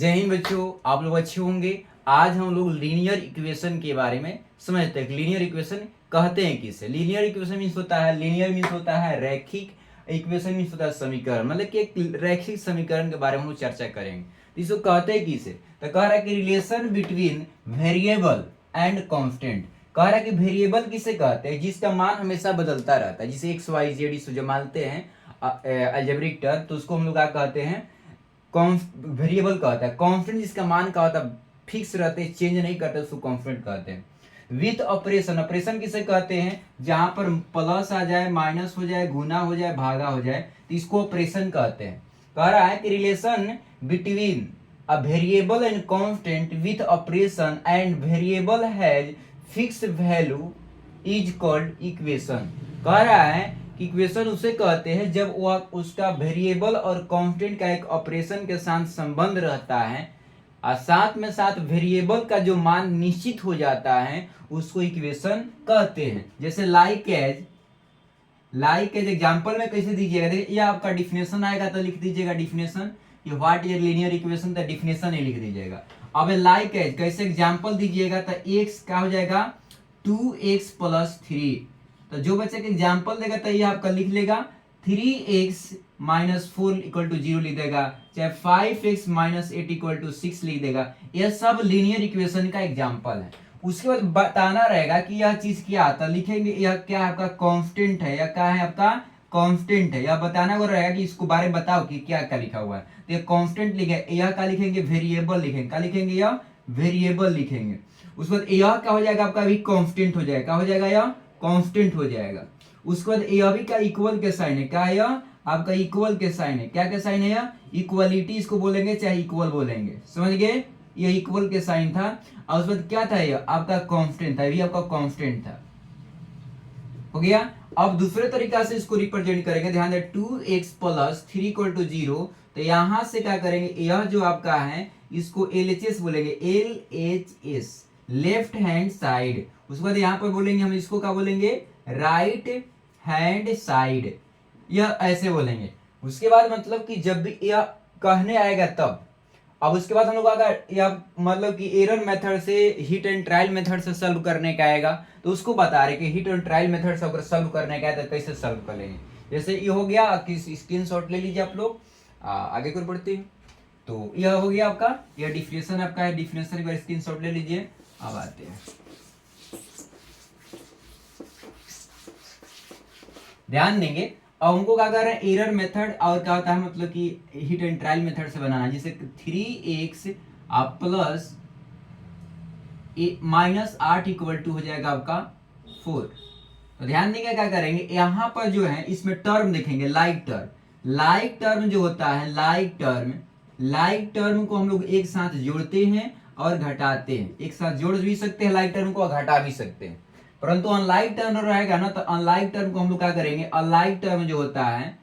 जय हिंद बच्चों, आप लोग अच्छे होंगे। आज हम लोग लीनियर इक्वेशन के बारे में समझते हैं। लीनियर इक्वेशन कहते हैं किसे? लीनियर इक्वेशन मीन्स होता है, लीनियर मीन्स होता है रैखिक, इक्वेशन मीन्स होता है समीकरण, मतलब कि एक रैखिक समीकरण के बारे में हम लोग चर्चा करेंगे। तो इसको कहते हैं किसे? तो कह रहा है कि relation between variable and constant. कह रहा है कि वेरिएबल किसे कहते हैं? जिसका मान हमेशा बदलता रहता है, जिसे एक्स वाई जेड इसको जो मानते हैं अलजेब्रिक टर्म, तो उसको हम लोग क्या कहते हैं? वेरिएबल कहता है। कांस्टेंट जिसका मान क्या होता है, फिक्स रहते हैं, चेंज नहीं करते, उसको कांस्टेंट कहते हैं। विथ ऑपरेशन, ऑपरेशन किसे कहते हैं? जहां पर प्लस आ जाए, माइनस हो जाए, गुना हो जाए, भागा हो जाए, तो इसको ऑपरेशन कहते हैं। कह रहा है कि relation between a variable and constant with operation and variable has fix value is called equation. कह रहा है कि इक्वेशन उसे कहते हैं जब वह उसका वेरिएबल और कांस्टेंट का एक ऑपरेशन के साथ संबंध रहता है और साथ में साथ वेरिएबल का जो मान निश्चित हो जाता है, उसको इक्वेशन कहते हैं। जैसे लाइक एज एग्जांपल में कैसे दीजिएगा? देखिए, ये आपका डिफिनेशन आएगा तो लिख दीजिएगा डिफिनेशन, ये व्हाट इज लीनियर इक्वेशन, तो डिफिनेशन ही लिख दीजिएगा। अब लाइक एज कैसे एग्जांपल दीजिएगा? तो x क्या हो जाएगा? 2x plus 3। तो जो बच्चे का एग्जाम्पल देगा तो ये आपका लिख लेगा 3x माइनस 4 इक्वल टू 0 लिख देगा, चाहे 5x माइनस 8 इक्वल टू 6 लिख देगा। यह सब लीनियर इक्वेशन का एग्जाम्पल है। उसके बाद बताना रहेगा कि यह चीज क्या आता, लिखेंगे यह क्या आपका कांस्टेंट है या क्या है आपका कांस्टेंट है, यह बताना को रहेगा कि इसको बारे में बताओ कि क्या क्या लिखा हुआ है। तो ये कांस्टेंट लिखे, यह क्या लिखेंगे? वेरिएबल लिखेंगे। क्या लिखेंगे? यह वेरिएबल लिखेंगे। उसके बाद यह क्या हो जाएगा? आपका भी कांस्टेंट हो जाएगा। क्या हो जाएगा? यह कांस्टेंट हो जाएगा। उसके बाद यह भी क्या इक्वल के साइन है? क्या है? यह आपका इक्वल के साइन है। क्या के साइन है? यह इक्वलिटी इसको बोलेंगे, चाहे इक्वल बोलेंगे, समझ गए? यह इक्वल के साइन था। और उसके बाद क्या था? यह आपका कांस्टेंट था, ये भी आपका कांस्टेंट था। हो गया। अब दूसरे तरीका से इसको रिप्रेजेंट करेंगे, ध्यान दें, 2x प्लस 3 इक्वल टू 0। तो यहां से क्या करेंगे? यह जो आपका है इसको LHS बोलेंगे, LHS लेफ्ट हैंड साइड। उसके बाद यहाँ पर बोलेंगे हम इसको क्या बोलेंगे? राइट हैंड साइड, यह ऐसे बोलेंगे। उसके बाद मतलब कि जब भी यह कहने आएगा तब, अब उसके बाद हम लोग अगर यह मतलब कि एरर मेथड से हिट एंड ट्रायल मेथड से सॉल्व करने का आएगा, तो उसको बता रहे कि हिट एंड ट्रायल मेथड से अगर सॉल्व करने का है तो कैसे सॉल्व कर लेंगे। जैसे ये हो गया, स्क्रीनशॉट ले लीजिए आप लोग, आगे को बढ़ते हैं। तो यह हो गया आपका, यह डिफिनेशन आपका है, डिफिनेशन का स्क्रीनशॉट ले लीजिए। अब आते हैं, ध्यान देंगे। अब हमको क्या कर रहे हैं? एरर मेथड और क्या होता है मतलब कि हिट एंड ट्रायल मेथड से बनाना। जैसे 3x plus minus 8 equal to हो जाएगा आपका 4। तो ध्यान देंगे क्या करेंगे? यहां पर जो है इसमें टर्म देखेंगे, लाइक टर्म। लाइक टर्म जो होता है, लाइक टर्म को हम लोग एक साथ जोड़ते हैं और घटाते हैं। एक साथ जोड़ भी सकते हैं लाइक टर्म को और घटा भी सकते हैं। परंतु अनलाइक टर्म रहेगा ना, तो अनलाइक टर्म को हम लोग क्या करेंगे? अनलाइक टर्म जो होता है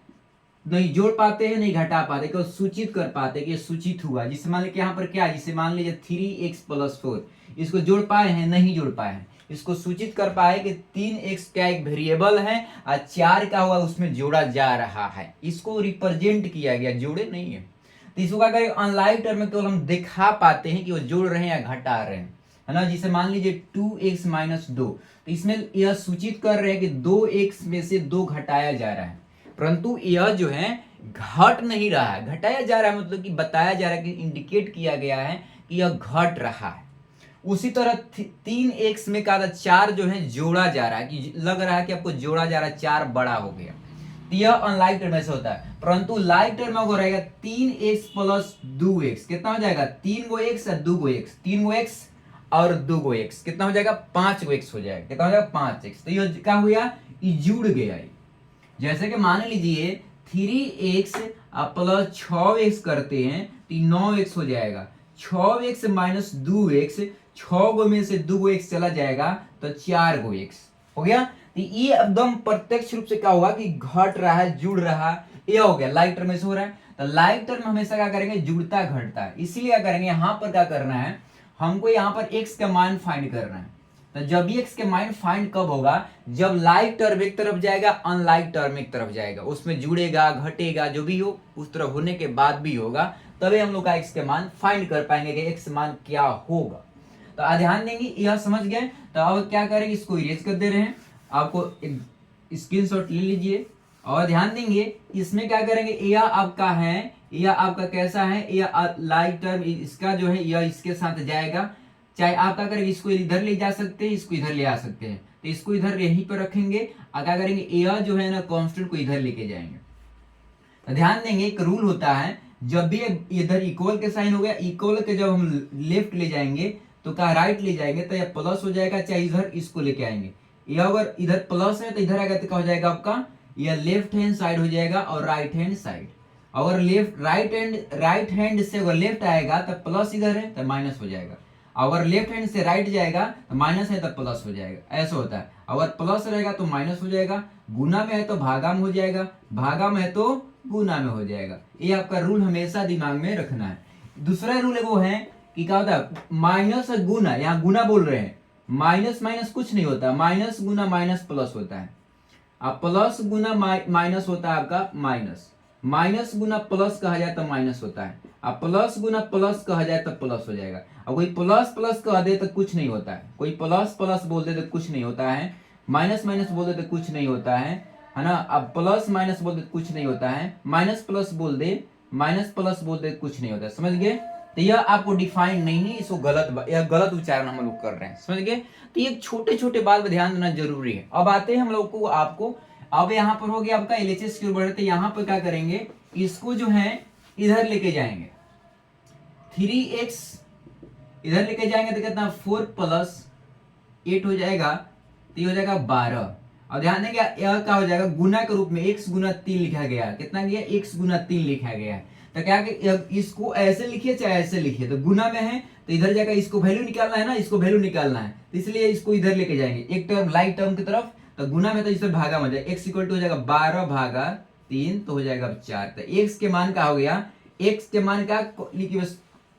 नहीं जोड़ पाते हैं, नहीं घटा पाते, केवल सूचित कर पाते कि ये सूचित हुआ। जिससे मान लीजिए यहाँ पर क्या है, जिससे मान लीजिए 3x प्लस 4, इसको जोड़ पाए हैं? नहीं जोड़ पाए हैं। इसको सूचित कर पाए कि 3x क्या एक वेरिएबल है और 4 का हुआ उसमें जोड़ा जा रहा है, इसको रिप्रेजेंट किया गया, जोड़े नहीं है। तो इसको क्या करें? अनलाइक टर्म में केवल हम दिखा पाते हैं कि वो जोड़ रहे हैं या घटा रहे हैं, है ना। जिसे मान लीजिए 2x माइनस 2, तो इसमें यह सूचित कर रहे हैं कि 2x में से 2 घटाया जा रहा है, परंतु यह जो है घट नहीं रहा है, घटाया जा रहा है, मतलब कि बताया जा रहा है कि इंडिकेट किया गया है कि यह घट रहा है। उसी तरह 3x में का 4 जो है जोड़ा जा रहा है, कि लग रहा है कि आपको जोड़ा जा रहा है, 4 बड़ा हो गया। तो यह अनलाइक टर्म से होता है। परंतु लाइक टर्म में रहेगा 3x प्लस 2x, कितना हो जाएगा? 3 गो x और 2 गो x, 3 गो x और 2 गो x, कितना हो जाएगा? 5 गो x हो जाएगा। कितना हो जाएगा? 5x। तो यह क्या हुआ? ये जुड़ गया। जैसे कि मान लीजिए 3x प्लस 6x करते हैं तो 9x हो जाएगा। 6x माइनस 2x, 6 गो में से 2 गो x चला जाएगा तो 4 गो x हो गया। तो ये एकदम प्रत्यक्ष रूप से क्या होगा कि घट रहा है, जुड़ रहा है, ये हो गया। लाइक टर्म में से हो रहा है। तो लाइक टर्म हमेशा क्या करेंगे? जुड़ता घटता है। इसीलिए क्या करेंगे? यहाँ पर क्या करना है हमको? यहाँ पर x का मान फाइंड करना है। तो जब भी एक्स के मान फाइंड कब होगा, जब लाइक टर्म एक तरफ जाएगा, अनलाइक टर्म एक तरफ जाएगा, उसमें जुड़ेगा घटेगा जो भी हो उस तरफ होने के बाद भी होगा, तभी हम लोग का एक्स के मान फाइंड कर पाएंगे कि एक्स मान क्या होगा। तो ध्यान देंगे, यह समझ गए। तो अब क्या करेंगे, इसको इरेज कर दे रहे हैं, आपको एक स्क्रीनशॉट ले लीजिए और ध्यान देंगे इसमें क्या करेंगे, यह आपका है, यह आपका कैसा है, यह लाइक टर्म इसका जो है यह इसके साथ जाएगा, चाहे आप क्या करेंगे इसको इधर ले जा सकते हैं, इसको इधर ले आ सकते हैं, तो इसको इधर यहीं पर रखेंगे और क्या करेंगे यह जो है ना कांस्टेंट को इधर लेके जाएंगे। तो ध्यान देंगे एक रूल होता है, जब भी इधर इक्वल के साइन हो गया, इक्वल के जब हम लेफ्ट ले जाएंगे तो क्या राइट ले जाएंगे तो यह प्लस हो जाएगा, चाहे इधर इसको लेके आएंगे, यह अगर इधर प्लस है तो इधर आएगा तो क्या हो जाएगा आपका, यह लेफ्ट हैंड साइड हो जाएगा और राइट हैंड साइड। अगर लेफ्ट राइट हैंड से अगर लेफ्ट आएगा तो प्लस इधर है तो माइनस हो जाएगा, अगर लेफ्ट हैंड से राइट जाएगा तो माइनस है तो प्लस हो जाएगा, ऐसा होता है। अगर प्लस रहेगा तो माइनस हो जाएगा, गुना में है तो भागा में हो जाएगा, भागा में है तो गुना में हो जाएगा। ये आपका रूल हमेशा दिमाग में रखना है। दूसरा रूल वो है कि क्या होता है, माइनस और गुना, यहाँ गुना बोल रहे हैं, माइनस माइनस कुछ नहीं होता, माइनस गुना माइनस प्लस होता है, अब प्लस गुना माइनस होता है आपका माइनस, माइनस गुना प्लस कहा जाए तो माइनस होता है, अब प्लस गुना प्लस कहा जाए तो प्लस हो जाएगा। अब कोई प्लस प्लस कह दे तो कुछ नहीं होता है, कोई प्लस प्लस बोल दे तो कुछ नहीं होता है, माइनस माइनस बोल दे तो कुछ नहीं होता है ना। अब प्लस माइनस बोल दे तो कुछ नहीं होता है, माइनस प्लस बोल दे, माइनस प्लस बोल दे कुछ नहीं होता है, समझ गए। तो यह आपको डिफाइन नहीं है, इसको यह गलत उच्चारण हम लोग कर रहे हैं, समझ गए। तो ये छोटे छोटे बात में ध्यान देना जरूरी है। अब आते हैं हम लोग को आपको, अब यहाँ पर हो गया आपका एलएचएस की ओर बढ़ते, यहाँ पर क्या करेंगे, इसको जो है इधर लेके जाएंगे, 3x इधर लेके जाएंगे तो कितना 4 + 8 हो जाएगा, तो ये हो जाएगा 12। और ध्यान देंगे यह क्या हो जाएगा, गुना के रूप में x गुना 3 लिखा गया, कितना गया x गुना 3 लिखा गया है। तो क्या कि इसको ऐसे लिखिए चाहे ऐसे लिखिए, तो गुना में है तो इधर जाकर इसको वैल्यू निकालना है ना, इसको वैल्यू निकालना है, तो इसलिए इसको इधर लेके जाएंगे एक टर्म लाइक टर्म की तरफ, तो गुना में तो इसे भागा में जाएगा, x इक्वल टू हो जाएगा 12/3 तो हो जाएगा 4। तो x के मान का हो गया, x के मान का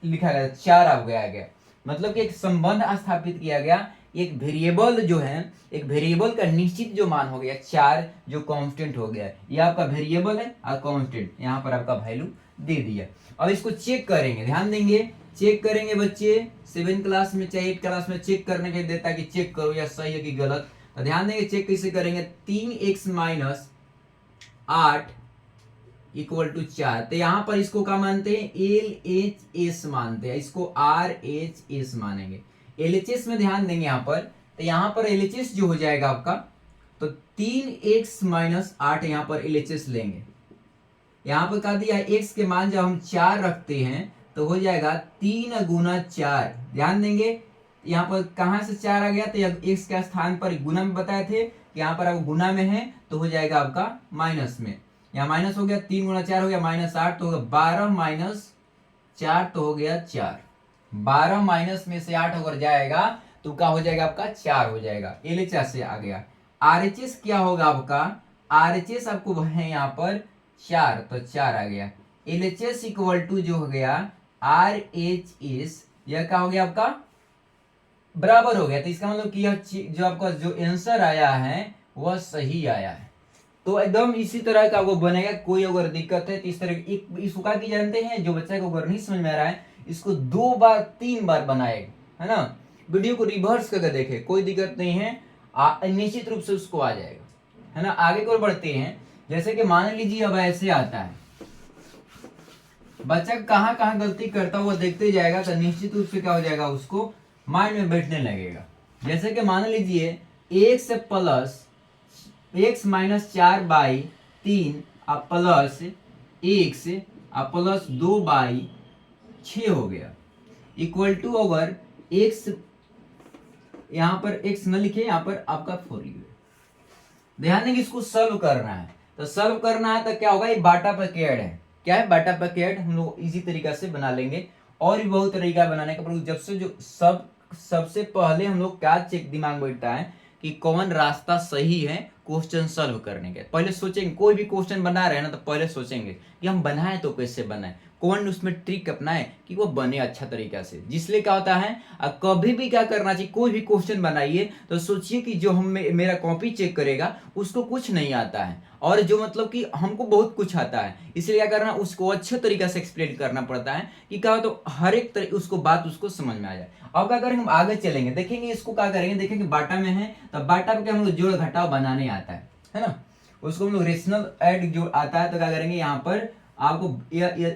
लिखा गया 4 आ गया, मतलब कि एक संबंध स्थापित किया गया, एक वेरिएबल जो है, एक वेरिएबल का निश्चित जो मान हो गया 4 जो कांस्टेंट हो गया, ये आपका वेरिएबल है और कांस्टेंट यहाँ पर आपका वैल्यू दे दिया। अब इसको चेक करेंगे, ध्यान देंगे, चेक करेंगे बच्चे 7 क्लास में चाहे 8 क्लास में चेक करने के देता कि चेक करो या सही है कि गलत। तो ध्यान देंगे चेक कैसे करेंगे, 3x - 8 = 4। तो यहाँ पर इसको क्या मानते हैं, LHS मानते हैं, इसको RHS मानेंगे। LHS में ध्यान देंगे यहाँ पर, तो यहाँ पर LHS जो हो जाएगा आपका, तो 3x - 8 यहाँ पर LHS लेंगे। यहाँ पर कहा दिया है x के मान जब हम 4 रखते हैं तो हो जाएगा 3 × 4। ध्यान देंगे यहाँ पर कहाँ से 4 आ गया, तो x के स्थान पर गुना में बताए थे कि यहाँ पर आप गुना में है तो हो जाएगा आपका माइनस में, यहाँ माइनस हो गया, 3 × 4 हो गया -8 तो होगा 12 - 4 तो हो गया 4, 12 माइनस में से 8 अगर जाएगा तो क्या हो जाएगा आपका 4 हो जाएगा। LHS से आ गया। RHS क्या होगा आपका, RHS आपको है यहाँ पर 4 तो 4 आ गया। LHS = जो हो गया RHS, यह क्या हो गया आपका बराबर हो गया। तो इसका मतलब कि यह जो आपका जो आंसर आया है वह सही आया है। तो एकदम इसी तरह का वो बनेगा। कोई अगर दिक्कत है तो इस तरह इसको क्या की जानते हैं, जो बच्चा को अगर नहीं समझ में आ रहा है इसको 2 बार 3 बार बनाएगा, है ना, वीडियो को रिवर्स करके देखे, कोई दिक्कत नहीं है, निश्चित रूप से उसको आ जाएगा, है ना। आगे को बढ़ते हैं, जैसे कि मान लीजिए अब ऐसे आता है, बच्चा कहाँ कहाँ गलती करता हुआ देखते जाएगा तो निश्चित रूप से क्या हो जाएगा, उसको माइंड में बैठने लगेगा। जैसे कि मान लीजिए x + x - 4/3 plus x plus 2/6 हो गया, इक्वल टू अगर x यहाँ पर x न लिखे, यहाँ पर आपका 4 लिखे। ध्यान देंगे इसको सॉल्व करना है, तो सॉल्व करना है तो क्या होगा, ये बाटा पैकेट है, क्या है बाटा पैकेट, हम लोग इसी तरीका से बना लेंगे। और भी बहुत तरीका बनाने का, पर जब से जो सबसे पहले हम लोग क्या चेक दिमाग में बैठता है कि कौन रास्ता सही है क्वेश्चन सॉल्व करने के पहले सोचेंगे, कोई भी क्वेश्चन बना रहे हैं ना तो पहले सोचेंगे कि हम बनाए तो कैसे बनाए, कौन उसमें ट्रिक अपनाए कि वो बने अच्छा तरीका से। जिसलिए क्या होता है कभी भी क्या करना चाहिए, कोई भी क्वेश्चन बनाइए तो सोचिए कि जो हम मेरा कॉपी चेक करेगा उसको कुछ नहीं आता है और जो मतलब कि हमको बहुत कुछ आता है, इसलिए क्या करना उसको अच्छे तरीके से एक्सप्लेन करना पड़ता है कि क्या हो तो हर एक उसको बात उसको समझ में आ जाए। अब क्या करेंगे हम आगे चलेंगे, देखेंगे इसको क्या करेंगे, देखेंगे बाटा में है तो बाटा पे क्या हम लोग जोड़ घटाव बनाने आता है ना, उसको हम लोग रेशनल ऐड जो आता है तो क्या करेंगे यहाँ पर आपको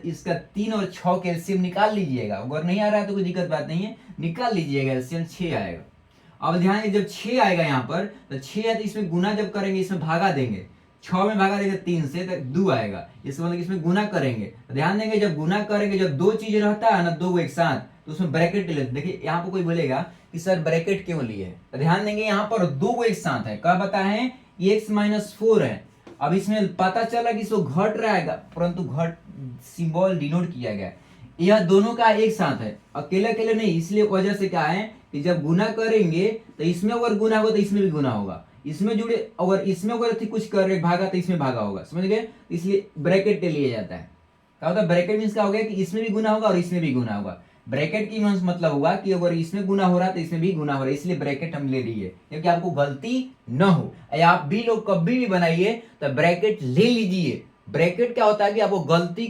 इसका 3 और 6 का एलसीएम निकाल लीजिएगा, अगर नहीं आ रहा है तो कोई दिक्कत बात नहीं है, निकाल लीजिएगा एलसीएम 6 आएगा। अब ध्यान दीजिए जब 6 आएगा यहाँ पर तो 6 है तो इसमें गुना जब करेंगे इसमें भागा देंगे, 6 में भागा देंगे 3 से तो 2 आएगा, इसका मतलब इसमें गुना करेंगे तो ध्यान देंगे जब गुना करेंगे जब दो चीज रहता है ना दो एक साथ तो उसमें ब्रैकेट ले, देखिए यहाँ पर कोई बोलेगा कि सर ब्रैकेट क्यों लिए है, तो ध्यान देंगे यहाँ पर दो एक साथ है, क्या पता है x-4 है। अब इसमें पता चला कि इसको घट रहा है परंतु घट सिंबल डिनोट किया गया, यह दोनों का एक साथ है, अकेले अकेले नहीं, इसलिए वजह से क्या है कि जब गुना करेंगे तो इसमें अगर गुना होगा तो इसमें भी गुना होगा, इसमें जुड़े अगर इसमें अगर कुछ कर रहे भागा तो इसमें भागा होगा, समझ गए, इसलिए ब्रैकेट के लिए जाता है। क्या होता है ब्रैकेट मींस क्या हो गया कि इसमें भी गुना होगा और इसमें भी गुना होगा, ब्रैकेट की मतलब हुआ कि अगर इसमें गुना हो रहा है तो इसमें भी गुना हो रहा है, इसलिए ब्रैकेट हम ले लिए क्योंकि आपको गलती न हो। आप भी लोग कभी भी बनाइए तो ब्रैकेट ले लीजिए, ब्रैकेट क्या होता है कि आपको गलती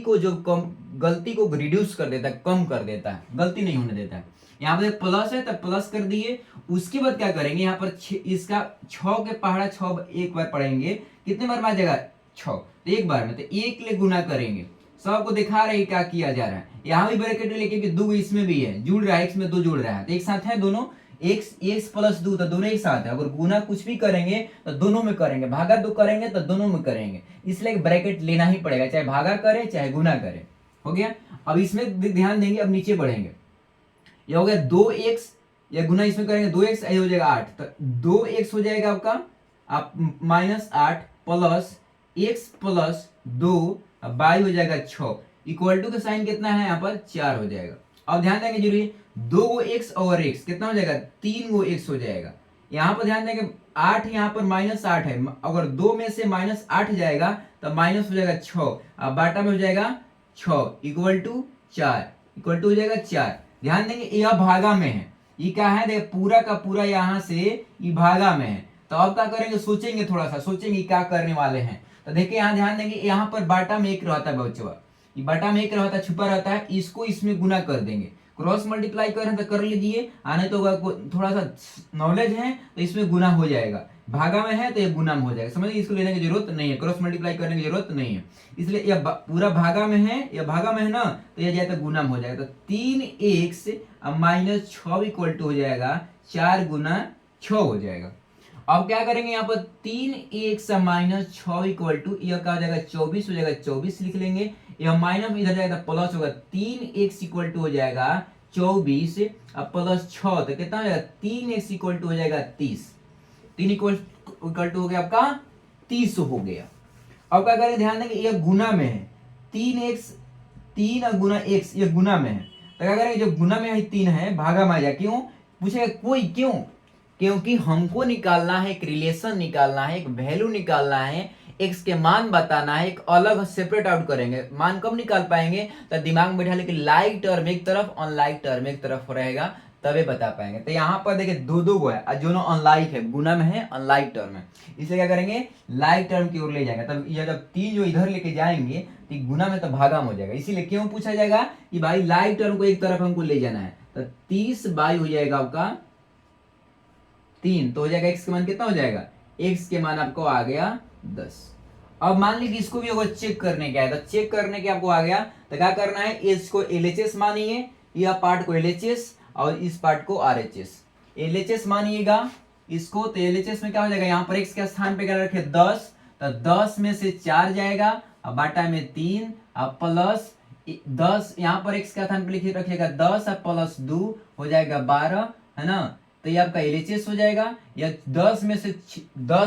को रिड्यूस कर देता है, कम कर देता है, गलती नहीं होने देता है। यहाँ पर प्लस है तो प्लस कर दिए, उसके बाद क्या करेंगे यहाँ पर इसका 6 के पहाड़ा 6 एक बार पढ़ेंगे, कितने बार में जाएगा 6 तो एक बार में, तो एक ले गुना करेंगे, सबको दिखा रहे क्या किया जा रहा है, यहाँ भी ब्रैकेट लेके कि 2 इसमें भी है जुड़ रहा है, x में 2 जुड़ रहा है तो एक साथ है दोनों, x प्लस 2 तो दोनों एक साथ है, अगर गुना कुछ भी करेंगे तो दोनों में करेंगे, भागा 2 करेंगे तो दोनों में करेंगे, इसलिए ब्रैकेट लेना ही पड़ेगा, चाहे भागा करे चाहे गुना करे, हो गया। अब इसमें ध्यान देंगे, अब नीचे बढ़ेंगे, ये हो गया 2x, या गुना इसमें करेंगे 2x, ये हो जाएगा 8, तो 2x हो जाएगा आपका आप -8 प्लस x प्लस 2 बाई हो जाएगा 6, इक्वल टू का साइन कितना है यहाँ पर 4 हो जाएगा। अब ध्यान देंगे जरूरी 2 गो x और x कितना हो जाएगा 3 गो x हो जाएगा, यहाँ पर ध्यान देंगे 8 यहाँ पर -8 है, अगर 2 में से -8 जाएगा तो माइनस हो जाएगा 6, अब बाटा में हो जाएगा 6 इक्वल टू 4 हो जाएगा 4। ध्यान देंगे यह भागा में है, ये क्या है देखिए पूरा का पूरा यहाँ से ये भागा में है, तो अब क्या करेंगे सोचेंगे, थोड़ा सा सोचेंगे क्या करने वाले हैं, तो देखिए यहाँ ध्यान देंगे यहाँ पर बाटा में 1 रहता है बच्चों, ये बाटा में 1 रहता है छुपा रहता है, इसको इसमें गुना कर देंगे, क्रॉस मल्टीप्लाई करें तो कर लीजिए, आने तो थोड़ा सा नॉलेज है तो इसमें गुना हो जाएगा, भागा में है तो ये गुना में हो जाएगा, समझिए इसको लेने की जरूरत नहीं है, क्रॉस मल्टीप्लाई करने की जरूरत नहीं है, इसलिए यह पूरा भागा में है, यह भागा में है ना तो यह जाए तो गुना में हो जाएगा, तो 3x -6 इक्वल टू हो जाएगा 4 गुना 6 हो जाएगा। अब क्या करेंगे यहाँ पर 3x -6 इक्वल टू यह क्या हो जाएगा 24 हो जाएगा, 24 लिख लेंगे, यह माइनस इधर जाएगा प्लस होगा, 3x इक्वल टू हो जाएगा 24 अब प्लस 6 तो कितना हो जाएगा 3x इक्वल टू हो जाएगा 30, 3 इक्वल टू हो गया आपका 30 हो गया। अब क्या करें ध्यान देंगे यह गुना में है, 3x 3 और गुना x यह गुना में है, तो क्या करेंगे जब गुना में है 3 है भागा में आ जाए, क्यों पूछेगा कोई क्यों, क्योंकि हमको निकालना है एक रिलेशन निकालना है, एक वैल्यू निकालना है, एक्स के मान बताना है, एक अलग सेपरेट आउट करेंगे, मान कब निकाल पाएंगे तो दिमाग में बैठा लेकिन लाइक टर्म एक तरफ अनलाइक टर्म एक तरफ रहेगा तभी बता पाएंगे। तो यहाँ पर देखिए दो गो है, दोनों अनलाइक है, गुना में है अनलाइक टर्म है, इसलिए क्या करेंगे लाइक टर्म की ओर ले जाएंगे, तब यह जब 3 जो इधर लेके जाएंगे तो गुना में तो भागा में हो जाएगा, इसीलिए क्यों पूछा जाएगा कि भाई लाइक टर्म को एक तरफ हमको ले जाना है, तो 30 बाई हो जाएगा आपका 3, तो हो जाएगा x के मान कितना हो जाएगा, x के मान आपको आ गया 10। अब मान लीजिए इसको भी अगर चेक करने का है तो चेक करने के आपको आ गया तो क्या करना है, इसको LHS मानिए, यह पार्ट को LHS और इस पार्ट को RHS, LHS मानिएगा इसको, तो LHS में क्या हो जाएगा यहाँ पर x के स्थान पे क्या रखे 10, तो 10 में से 4 जाएगा अब बाटा में 3 अब प्लस 10, यहाँ पर x के स्थान पे लिखे रखिएगा 10 अब प्लस 2 हो जाएगा 12 है ना, तो ये आपका LHS हो जाएगा, या 10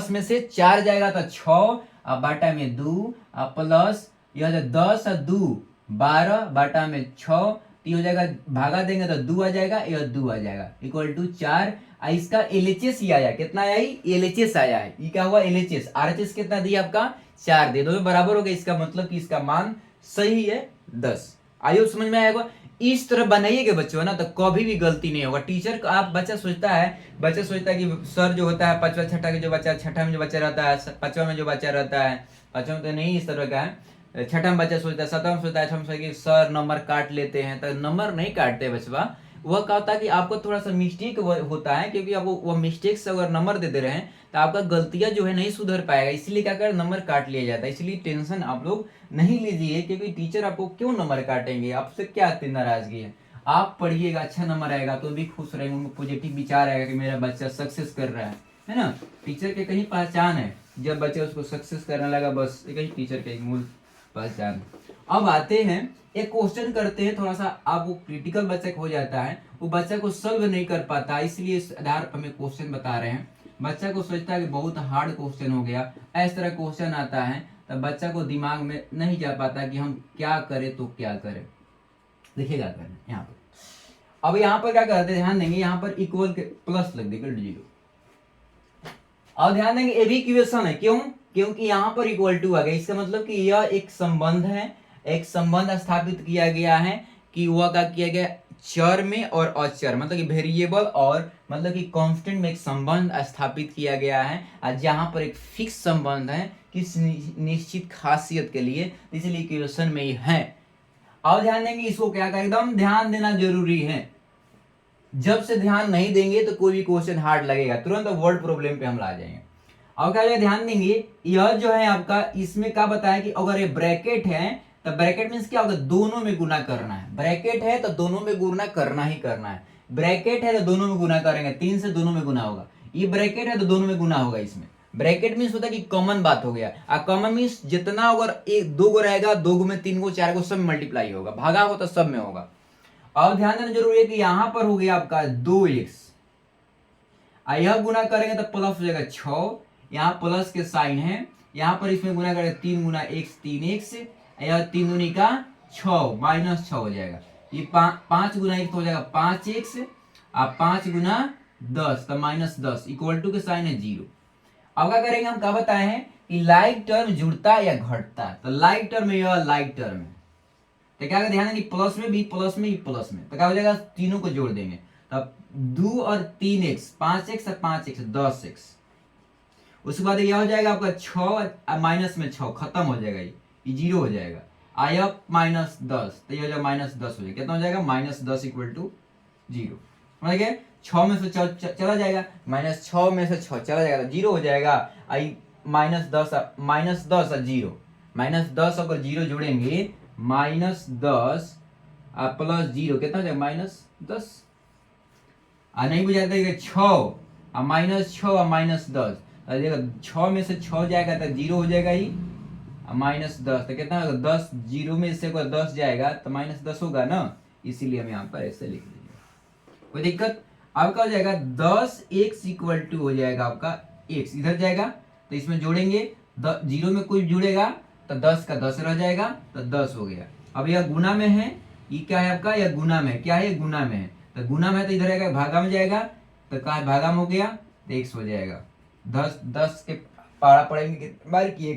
में से 4 जाएगा तो 6 अब बाटा में 2 अब प्लस यह 10 और 2 12 बाटा में 6, तो ये हो जाएगा, भागा देंगे तो 2 आ जाएगा, यह 2 आ जाएगा, इक्वल टू 4। इसका एलएचएस ही आया, कितना आया? एलएचएस आया है। ये क्या हुआ? एलएचएस। आरएचएस कितना दिया आपका? 4 दे, दोनों बराबर हो गए, इसका मतलब कि इसका मान सही है 10। आइए समझ में आएगा। इस तरह बनाइएगा बच्चों ना, तो कभी भी गलती नहीं होगा। टीचर को आप, बच्चा सोचता है कि सर जो होता है पांचवा छठा के जो बच्चा, छठा में जो बच्चा रहता है, पांचवा में जो बच्चा रहता है, पांचवा में तो नहीं इस तरह का है, छठा में बच्चा सोचता है, सातवां में सोचता है, आठवां में सोचता है कि सर नंबर काट लेते हैं, तो नंबर नहीं काटते बचवा। वह क्या होता है कि आपको थोड़ा सा मिस्टेक होता है, क्योंकि आप वो मिस्टेक से अगर नंबर देते रहे तो आपका गलतियां जो है नहीं सुधर पाएगा, इसलिए क्या कर नंबर काट लिया जाता है। इसलिए टेंशन आप लोग नहीं लीजिए, क्योंकि टीचर आपको क्यों नंबर काटेंगे, आपसे क्या इतनी नाराजगी है। आप पढ़िएगा, अच्छा नंबर आएगा तो भी खुश रहेंगे, उनको पॉजिटिव विचार आएगा कि मेरा बच्चा सक्सेस कर रहा है ना। टीचर के कहीं पहचान है, जब बच्चा उसको सक्सेस करने लगा, बस एक ही टीचर का मूल पहचान। अब आते हैं एक क्वेश्चन करते हैं, थोड़ा सा आपको क्रिटिकल बच्चा हो जाता है, वो बच्चा को सॉल्व नहीं कर पाता, इसलिए इस आधार पर हमें क्वेश्चन बता रहे हैं। बच्चा को सोचता है कि बहुत हार्ड क्वेश्चन हो गया, इस तरह क्वेश्चन आता है तब बच्चा को दिमाग में नहीं जा पाता कि हम क्या करें तो क्या करें। देखिएगा करें यहाँ पर, अब यहाँ पर क्या करते हैं, ध्यान देंगे, यहाँ पर इक्वल के प्लस लग देगा 0। अब ध्यान देंगे ये भी इक्वेशन है, क्यों? क्योंकि यहाँ पर इक्वल टू आ गया, इसका मतलब कि यह एक संबंध है, एक संबंध स्थापित किया गया है कि वह क्या किया गया, चर में और अचर, मतलब कि वेरिएबल और मतलब कि कांस्टेंट में एक संबंध स्थापित किया गया है, और जहां पर एक फिक्स संबंध है किस निश्चित खासियत के लिए, इसलिए इक्वेशन में ही है। अब ध्यान देंगे, इसको क्या करें, एकदम ध्यान देना जरूरी है। जब से ध्यान नहीं देंगे तो कोई भी क्वेश्चन हार्ड लगेगा, तुरंत वर्ड प्रॉब्लम पे हम आ जाएंगे। अब क्या ध्यान देंगे, यह जो है आपका, इसमें क्या बताया कि अगर ये ब्रैकेट है तो ब्रैकेट मींस क्या होगा, दोनों में गुना करना है। ब्रैकेट है तो दोनों में गुना करना ही करना है, ब्रैकेट है तो दोनों में गुना करेंगे, 3 से दोनों में गुना होगा। ये ब्रैकेट है तो दोनों में गुना होगा। इसमें ब्रैकेट मींस होता है कि कॉमन बात हो गया, और कॉमन मींस जितना अगर एक 2 गो रहेगा, 2 गो में 3 गो 4 गो सब मल्टीप्लाई होगा, भागा हो तो सब में होगा। अब ध्यान देना जरूरी है कि यहां पर हो गया आपका 2x, यह गुना करेंगे तो प्लस हो जाएगा 6, यहाँ प्लस के साइन है, यहाँ पर इसमें गुना करेंगे 3 गुना x 3x, यह 3 दूनी का 6 माइनस 6 हो जाएगा, ये 5 गुना x हो जाएगा 5x, और 5 गुना 10 तो माइनस 10, इक्वल टू के साइन है 0। अब क्या करेंगे, हम क्या बताए हैं कि लाइक टर्म जुड़ता है या घटता है, तो लाइक टर्म में यह लाइक टर्म है, तो क्या ध्यान देंगे, प्लस में भी प्लस में ही प्लस में, तो क्या हो जाएगा, तीनों को जोड़ देंगे, तब 2 और 3x, 5x और 5x 10x। उसके बाद यह हो जाएगा आपका 6 माइनस में 6 खत्म हो जाएगा, ये 0 हो जाएगा, आया माइनस 10, तो ये हो जाएगा माइनस 10 हो जाएगा, कितना हो जाएगा, माइनस 10 इक्वल टू 0। समझ गए, 6 में से 6 चला जाएगा, माइनस 6 में से 6 चला जाएगा तो 0 हो जाएगा, आई माइनस 10 और 0, माइनस 10 अगर 0 जोड़ेंगे, माइनस 10 प्लस 0 कितना हो जाएगा, माइनस 10। नहीं बुझाता है 6 माइनस 6 और माइनस 10, 6 में से 6 जाएगा तो 0 हो जाएगा ही, माइनस 10 तो कितना होगा, 10, 0 में से अगर 10 जाएगा तो माइनस 10 होगा ना, इसीलिए हम यहाँ पर ऐसे लिख लीजिए, कोई दिक्कत। अब क्या हो जाएगा, 10x इक्वल टू हो जाएगा आपका x, इधर जाएगा तो इसमें जोड़ेंगे, 0 में कोई जुड़ेगा तो 10 का 10 रह जाएगा, तो 10 हो गया। अब यह गुना में है, ये क्या है आपका, यह गुना में, क्या है, गुना में है, तो गुना में तो इधर आएगा, भागा में जाएगा, तो कहा भागा में हो गया तो x हो जाएगा, 10 के पारा पड़ेंगे कितनी बार की,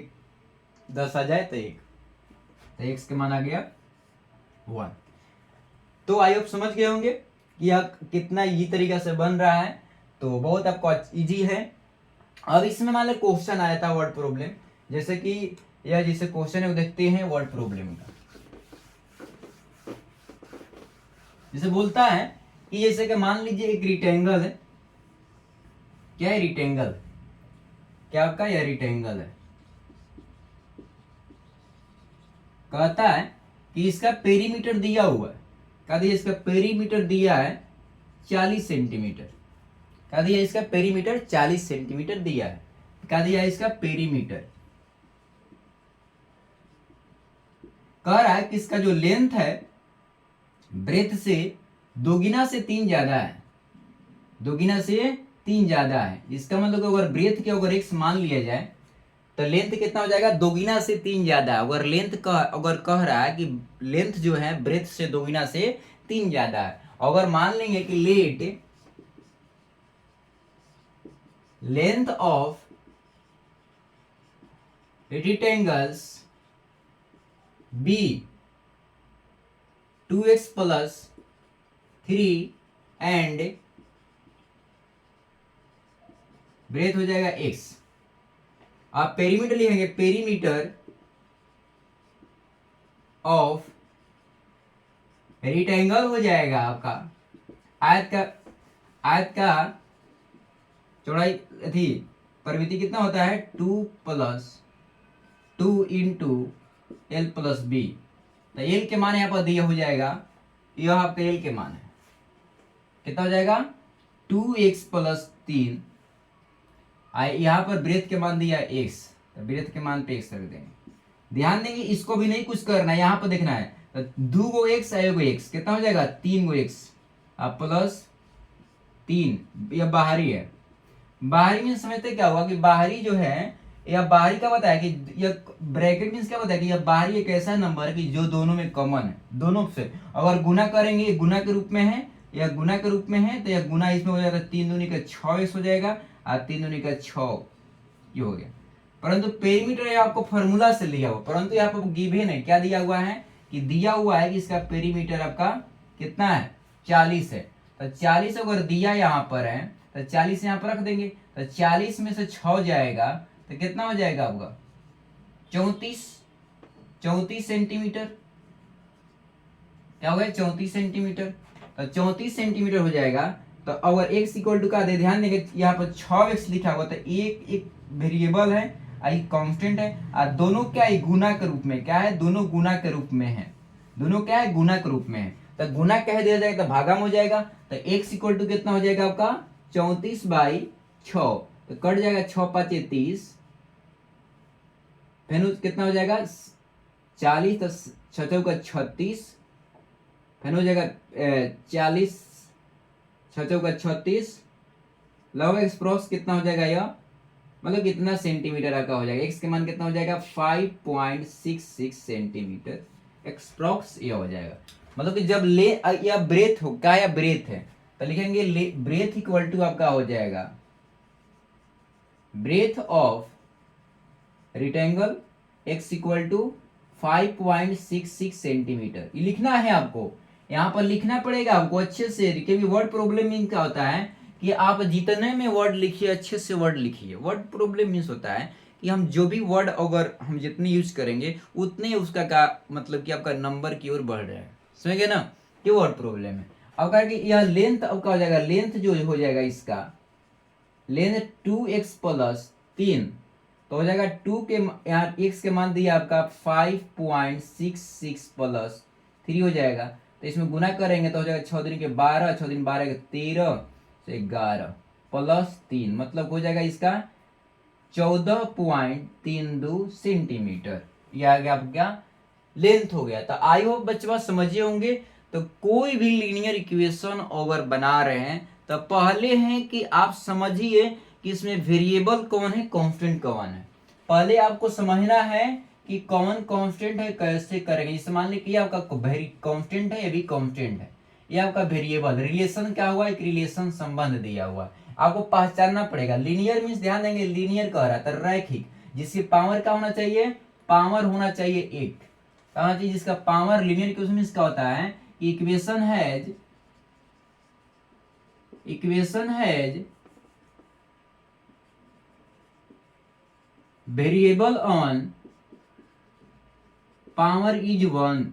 10 आ जाए तो 1, तो x के मान आ गया 1। तो आई होप समझ गए होंगे कि यह कितना इजी तरीका से बन रहा है, तो बहुत आपको इजी है। अब इसमें मान लो क्वेश्चन आया था वर्ड प्रॉब्लम, जैसे कि यह जैसे क्वेश्चन है वो देखते हैं वर्ड प्रॉब्लम का। जैसे बोलता है कि जैसे कि मान लीजिए एक रिक्टेंगल है, क्या है, रिक्टेंगल, क्या आपका यह रिक्टेंगल है, कहता है कि इसका पेरीमीटर दिया हुआ है, कह दिया इसका पेरीमीटर दिया है 40 सेंटीमीटर, कह दिया इसका पेरीमीटर 40 सेंटीमीटर दिया है, कह दिया इसका पेरीमीटर, कह रहा है कि इसका जो लेंथ है ब्रेथ से 2 गुना से 3 ज्यादा है, 2 गुना से 3 ज्यादा है। इसका मतलब अगर ब्रेथ के अगर x मान लिया जाए तो लेंथ कितना हो जाएगा, 2 गुना से 3 ज्यादा। अगर लेंथ का अगर कह रहा है कि लेंथ जो है ब्रेथ से 2 गुना से 3 ज्यादा है। अगर मान लेंगे कि length of rectangles be 2x plus 3 and breadth हो जाएगा x। आप पेरीमीटर लिखेंगे, पेरीमीटर ऑफ रेक्टेंगल हो जाएगा आपका आयत का चौड़ाई थी परिमिति कितना होता है 2 plus 2 into L plus B. तो एल के मान यहाँ पर दिया हो जाएगा, यह आपका एल के मान है, कितना हो जाएगा 2x प्लस 3। यहाँ पर ब्रेथ के मान दिया x, तो ब्रेथ के मान पे x रख देंगे। ध्यान देंगे इसको भी नहीं कुछ करना है, यहाँ पर देखना है। तो 2 गो x एगो x कितना हो जाएगा 3 गो x प्लस 3, यह बाहरी है। बाहरी में समझते क्या हुआ कि बाहरी जो है, यह बाहरी का बताया कि यह ब्रैकेट मीन्स क्या बताया कि यह बाहरी एक ऐसा नंबर है कि जो दोनों में कॉमन है, दोनों से अगर गुना करेंगे, गुना के रूप में है, यह गुना के रूप में है, तो यह गुना इसमें हो जाएगा 3 दूनी का 6x हो जाएगा और 3 दूनी का 6 ये हो गया। परंतु पेरीमीटर आपको फॉर्मूला से लिया हुआ, परंतु यहाँ पर गिवन है, क्या दिया हुआ है कि दिया हुआ है कि इसका पेरीमीटर आपका कितना है 40 है। तो 40 अगर दिया यहाँ पर है तो 40 यहाँ पर रख देंगे, तो 40 में से 6 जाएगा तो कितना हो जाएगा आपका 34 सेंटीमीटर। क्या हो गया 34 सेंटीमीटर। तो 34 सेंटीमीटर हो जाएगा। तो अगर x इक्वल टू का दे, ध्यान देंगे यहाँ पर 6x लिखा हुआ, तो एक वेरिएबल है, एक कांस्टेंट है, और दोनों क्या है गुना के रूप में, क्या है दोनों गुना के रूप में है, दोनों क्या है गुना के रूप में है। तो गुना कह दिया जाएगा तो भागा में हो जाएगा। तो x इक्वल टू कितना हो जाएगा आपका 34/6, तो कट जाएगा 6 5 30, फिर कितना हो जाएगा 40, तो 6 का 36, फिर हो जाएगा 40 6 का 36, लव एक्स प्रोस कितना हो जाएगा यह, मतलब कितना सेंटीमीटर का हो जाएगा, x के मान कितना हो जाएगा 5.66 सेंटीमीटर एक्सप्रोक्स ये हो जाएगा। मतलब कि जब ले या ब्रेथ हो, क्या या ब्रेथ है, तो लिखेंगे ब्रेथ इक्वल टू आपका हो जाएगा breadth of rectangle x equal to 5.66 centimetre. ये लिखना है आपको, यहाँ पर लिखना पड़ेगा आपको अच्छे से, क्योंकि वर्ड प्रॉब्लम मीन क्या होता है कि आप जितने में वर्ड लिखिए अच्छे से वर्ड लिखिए। वर्ड प्रॉब्लम मीन्स होता है कि हम जो भी वर्ड अगर हम जितने यूज करेंगे उतने उसका का मतलब कि आपका नंबर की ओर बढ़ रहा है, समझ गए ना, ये वर्ड प्रॉब्लम है। अब कहा कि यह लेंथ अब क्या हो जाएगा, लेंथ जो हो जाएगा इसका लेंथ 2x प्लस 3, तो हो जाएगा 2 के यहाँ x के मान दिया आपका 5.66 प्लस 3 हो जाएगा। तो इसमें गुना करेंगे तो हो जाएगा 6 दिन के 12, 6 दिन 12 के 13 से 11 प्लस 3, मतलब हो जाएगा इसका 14.32 सेंटीमीटर। ये आ गया आपका लेंथ हो गया। तो आई होप बच्चे समझे होंगे। तो कोई भी लीनियर इक्वेशन अगर बना रहे हैं तो पहले है कि आप समझिए कि इसमें वेरिएबल कौन है, कांस्टेंट कौन है। पहले आपको समझना है कि कौन कांस्टेंट है, कैसे करेंगे। जैसे मान लीजिए आपका कांस्टेंट है, ये भी कांस्टेंट है, ये आपका वेरिएबल। रिलेशन क्या हुआ, एक रिलेशन संबंध दिया हुआ, आपको पहचानना पड़ेगा। लीनियर मीन्स ध्यान देंगे, लीनियर कह रहा था रैखिक, जिसकी पावर क्या होना चाहिए, पावर होना चाहिए एक, होना चाहिए जिसका पावर। लीनियर इक्वेशन मीन्स क्या होता है, equation has variable on power is 1।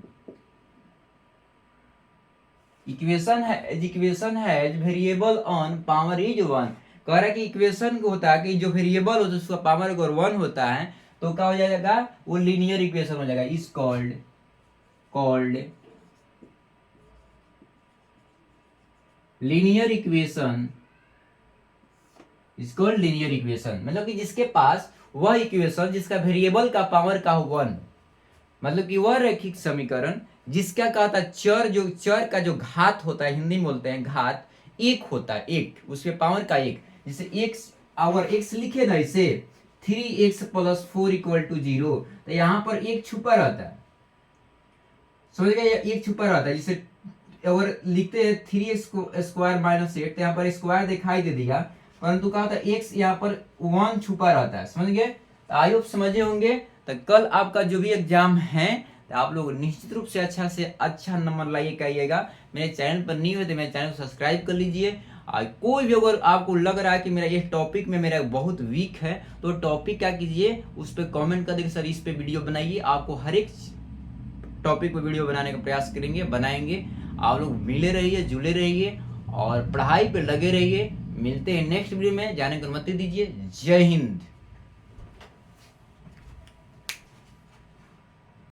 Equation has variable on power is 1। कह रहा है कि इक्वेशन को होता है कि जो वेरिएबल होता है उसका पावर अगर 1 होता है तो क्या हो जाएगा, वो लीनियर इक्वेशन हो जाएगा। Is called linear equation, is called linear equation. मतलब कि जिसके पास वह इक्वेशन जिसका वेरिएबल का पावर का 1, मतलब कि वह रैखिक समीकरण जिसका कहा था चर का जो घात होता है, हिंदी में बोलते हैं घात, एक होता है, एक उसके पावर का एक। जैसे x अगर x लिखे ना इसे 3x प्लस 4 इक्वल टू 0, तो यहाँ पर एक छुपा रहता है, समझ गए, एक छुपा रहता है। जैसे अगर लिखते हैं 3 स्क्वायर माइनस 8 तो यहाँ पर स्क्वायर दिखाई दे देगा, परंतु कहा था एक्स यहाँ पर 1 छुपा रहता है। समझ गए? आई होप समझे होंगे। तो कल आपका जो भी एग्जाम है तो आप लोग निश्चित रूप से अच्छा नंबर लाइए कहिएगा। मेरे चैनल पर नहीं हुए तो मेरे चैनल को सब्सक्राइब कर लीजिए। कोई भी अगर आपको लग रहा है कि मेरा ये टॉपिक में मेरा बहुत वीक है तो टॉपिक क्या कीजिए, उस पर कमेंट कर देंगे, सर इस पे वीडियो बनाइए। आपको हर एक टॉपिक पे वीडियो बनाने का प्रयास करेंगे, बनाएंगे। आप लोग मिले रहिए, जुड़े रहिए और पढ़ाई पे लगे रहिए। मिलते हैं नेक्स्ट वीडियो में, जाने की अनुमति दीजिए। जय हिंद।